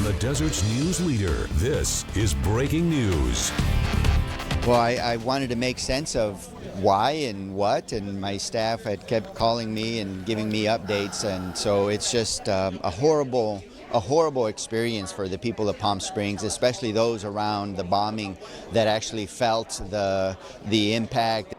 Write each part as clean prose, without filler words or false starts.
the desert's news leader, this is Breaking News. Well, I wanted to make sense of why and what, and my staff had kept calling me and giving me updates, and so it's just a horrible experience for the people of Palm Springs, especially those around the bombing that actually felt the impact.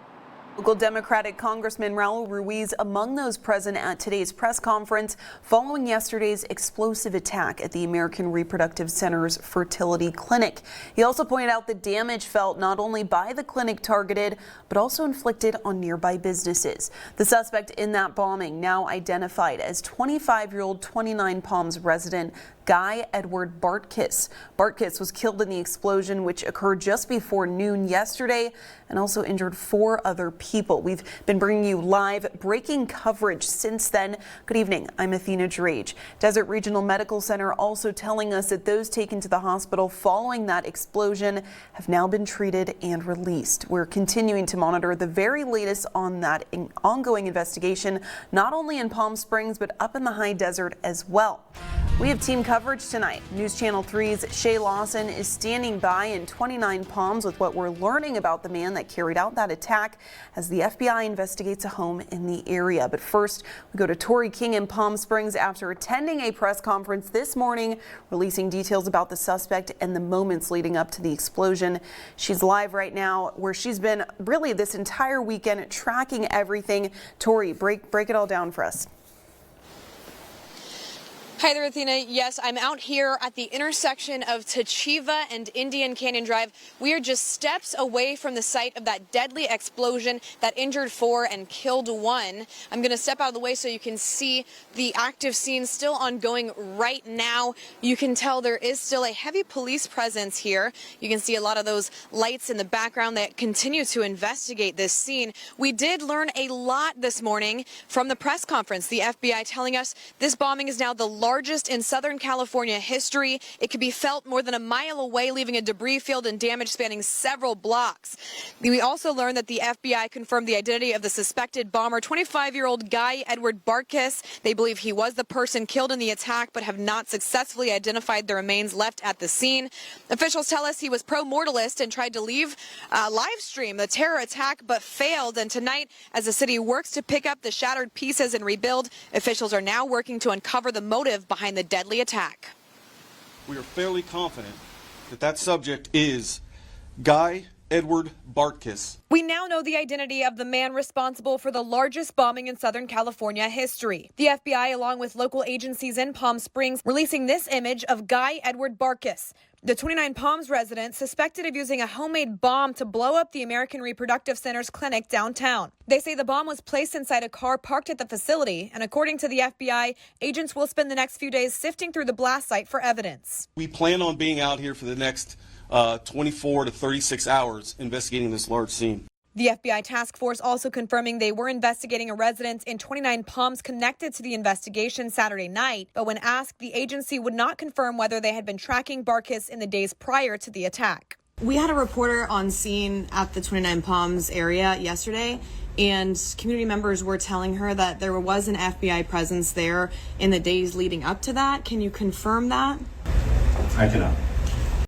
Local Democratic Congressman Raul Ruiz among those present at today's press conference following yesterday's explosive attack at the American Reproductive Center's fertility clinic. He also pointed out the damage felt not only by the clinic targeted, but also inflicted on nearby businesses. The suspect in that bombing, now identified as 25-year-old 29 Palms resident Guy Edward Bartkus. Bartkus was killed in the explosion, which occurred just before noon yesterday, and also injured 4 other people. We've been bringing you live breaking coverage since then. Good evening. I'm Athena Drage. Desert Regional Medical Center also telling us that those taken to the hospital following that explosion have now been treated and released. We're continuing to monitor the very latest on that ongoing investigation, not only in Palm Springs, but up in the high desert as well. We have team coverage tonight. News Channel 3's Shay Lawson is standing by in 29 Palms with what we're learning about the man that carried out that attack as the FBI investigates a home in the area. But first, we go to Tori King in Palm Springs after attending a press conference this morning, releasing details about the suspect and the moments leading up to the explosion. She's live right now where she's been really this entire weekend tracking everything. Tori, break it all down for us. Hi there, Athena. Yes, I'm out here at the intersection of Tachiva and Indian Canyon Drive. We are just steps away from the site of that deadly explosion that injured 4 and killed 1. I'm going to step out of the way so you can see the active scene still ongoing right now. You can tell there is still a heavy police presence here. You can see a lot of those lights in the background that continue to investigate this scene. We did learn a lot this morning from the press conference. The FBI telling us this bombing is now the largest in Southern California history. It could be felt more than a mile away, leaving a debris field and damage spanning several blocks. We also learned that the FBI confirmed the identity of the suspected bomber, 25-year-old Guy Edward Bartkus. They believe he was the person killed in the attack, but have not successfully identified the remains left at the scene. Officials tell us he was pro-mortalist and tried to live stream the terror attack, but failed. And tonight, as the city works to pick up the shattered pieces and rebuild, officials are now working to uncover the motive behind the deadly attack. We are fairly confident that that subject is Guy Edward Bartkus. We now know the identity of the man responsible for the largest bombing in Southern California history. The FBI, along with local agencies in Palm Springs, releasing this image of Guy Edward Bartkus, the 29 Palms resident suspected of using a homemade bomb to blow up the American Reproductive Center's clinic downtown. They say the bomb was placed inside a car parked at the facility, and according to the FBI, agents will spend the next few days sifting through the blast site for evidence. We plan on being out here for the next 24 to 36 hours investigating this large scene. The FBI task force also confirming they were investigating a residence in 29 Palms connected to the investigation Saturday night, but when asked, the agency would not confirm whether they had been tracking Bartkus in the days prior to the attack. We had a reporter on scene at the 29 Palms area yesterday, and community members were telling her that there was an FBI presence there in the days leading up to that. Can you confirm that? I cannot.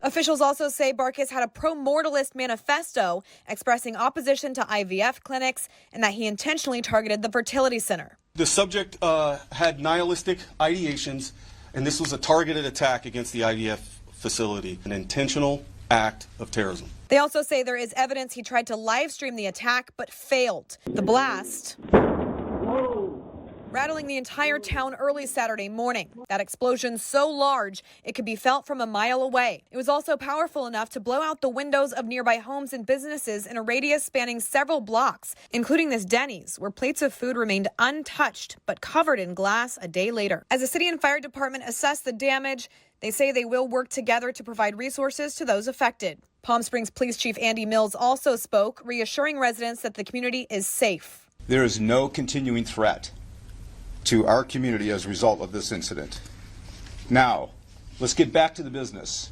Officials also say Bartkus had a pro-mortalist manifesto expressing opposition to IVF clinics and that he intentionally targeted the fertility center. The subject had nihilistic ideations, and this was a targeted attack against the IVF facility, an intentional act of terrorism. They also say there is evidence he tried to live stream the attack but failed. The blast rattling the entire town early Saturday morning. That explosion so large it could be felt from a mile away. It was also powerful enough to blow out the windows of nearby homes and businesses in a radius spanning several blocks, including this Denny's, where plates of food remained untouched but covered in glass a day later. As the city and fire department assess the damage, they say they will work together to provide resources to those affected. Palm Springs Police Chief Andy Mills also spoke, reassuring residents that the community is safe. There is no continuing threat to our community as a result of this incident. Now, let's get back to the business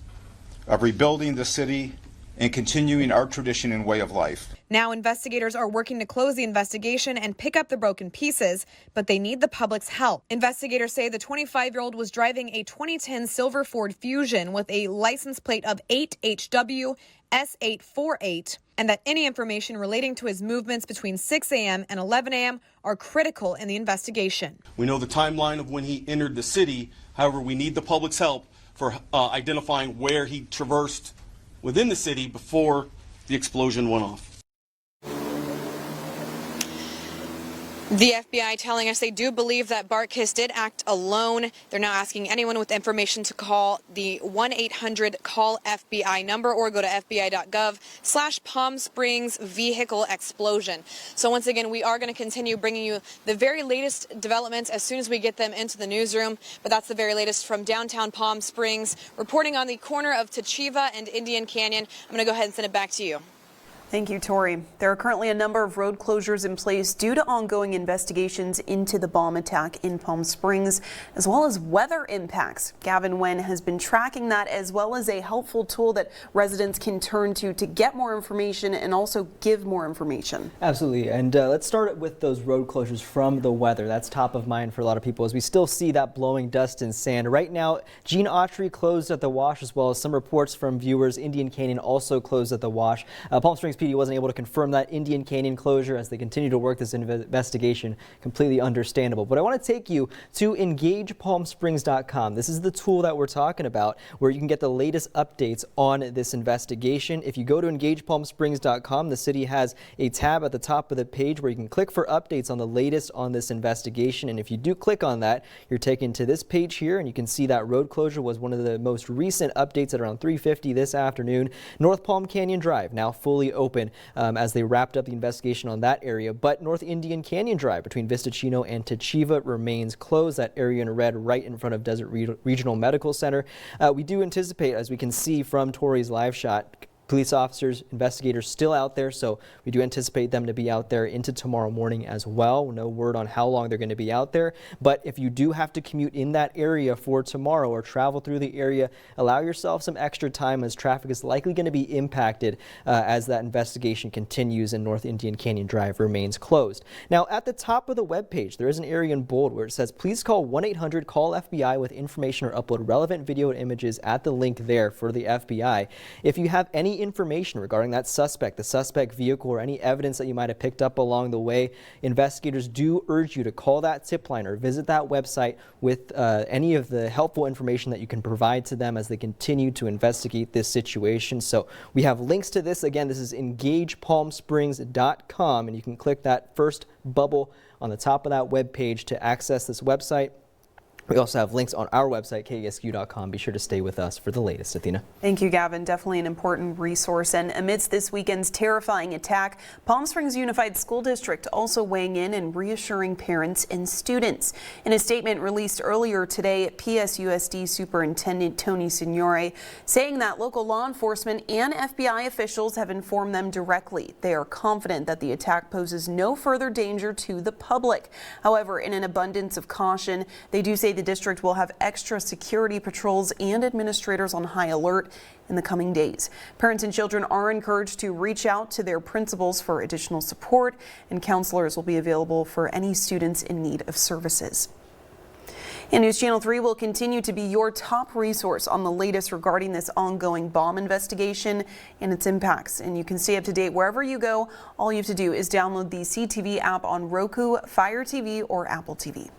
of rebuilding the city and continuing our tradition and way of life. Now investigators are working to close the investigation and pick up the broken pieces, but they need the public's help. Investigators say the 25-year-old was driving a 2010 silver Ford Fusion with a license plate of 8HW S848, and that any information relating to his movements between 6 a.m. and 11 a.m. are critical in the investigation. We know the timeline of when he entered the city. However, we need the public's help for identifying where he traversed within the city before the explosion went off. The FBI telling us they do believe that Bartkiss did act alone. They're now asking anyone with information to call the 1-800-CALL-FBI number or go to fbi.gov/Palm Springs vehicle explosion. So once again, we are going to continue bringing you the very latest developments as soon as we get them into the newsroom. But that's the very latest from downtown Palm Springs. Reporting on the corner of Tachiva and Indian Canyon, I'm going to go ahead and send it back to you. Thank you, Tori. There are currently a number of road closures in place due to ongoing investigations into the bomb attack in Palm Springs, as well as weather impacts. Gavin Nguyen has been tracking that, as well as a helpful tool that residents can turn to get more information and also give more information. Absolutely. And let's start with those road closures from the weather. That's top of mind for a lot of people as we still see that blowing dust and sand. Right now, Gene Autry closed at the Wash, as well as some reports from viewers. Indian Canyon also closed at the Wash. Palm Springs PD wasn't able to confirm that Indian Canyon closure as they continue to work this investigation. Completely understandable. But I want to take you to EngagePalmSprings.com. This is the tool that we're talking about, where you can get the latest updates on this investigation. If you go to EngagePalmSprings.com, the city has a tab at the top of the page where you can click for updates on the latest on this investigation. And if you do click on that, you're taken to this page here, and you can see that road closure was one of the most recent updates at around 3:50 this afternoon. North Palm Canyon Drive now fully open as they wrapped up the investigation on that area. But North Indian Canyon Drive between Vista Chino and Tachiva remains closed. That area in red right in front of Desert Regional Medical Center. We do anticipate, as we can see from Tori's live shot, police officers, investigators still out there, so we do anticipate them to be out there into tomorrow morning as well. No word on how long they're going to be out there, but if you do have to commute in that area for tomorrow or travel through the area, allow yourself some extra time, as traffic is likely going to be impacted as that investigation continues and North Indian Canyon Drive remains closed. Now, at the top of the webpage, there is an area in bold where it says, please call 1-800-CALL-FBI with information or upload relevant video and images at the link there for the FBI. If you have any information regarding that suspect, the suspect vehicle, or any evidence that you might have picked up along the way, investigators do urge you to call that tip line or visit that website with any of the helpful information that you can provide to them as they continue to investigate this situation. So we have links to this. Again, this is EngagePalmSprings.com, and you can click that first bubble on the top of that web page to access this website. We also have links on our website, KESQ.com. Be sure to stay with us for the latest. Athena. Thank you, Gavin. Definitely an important resource. And amidst this weekend's terrifying attack, Palm Springs Unified School District also weighing in and reassuring parents and students. In a statement released earlier today, PSUSD Superintendent Tony Signore saying that local law enforcement and FBI officials have informed them directly. They are confident that the attack poses no further danger to the public. However, in an abundance of caution, they do say the district will have extra security patrols and administrators on high alert in the coming days. Parents and children are encouraged to reach out to their principals for additional support, and counselors will be available for any students in need of services. And News Channel 3 will continue to be your top resource on the latest regarding this ongoing bomb investigation and its impacts. And you can stay up to date wherever you go. All you have to do is download the CTV app on Roku, Fire TV, or Apple TV.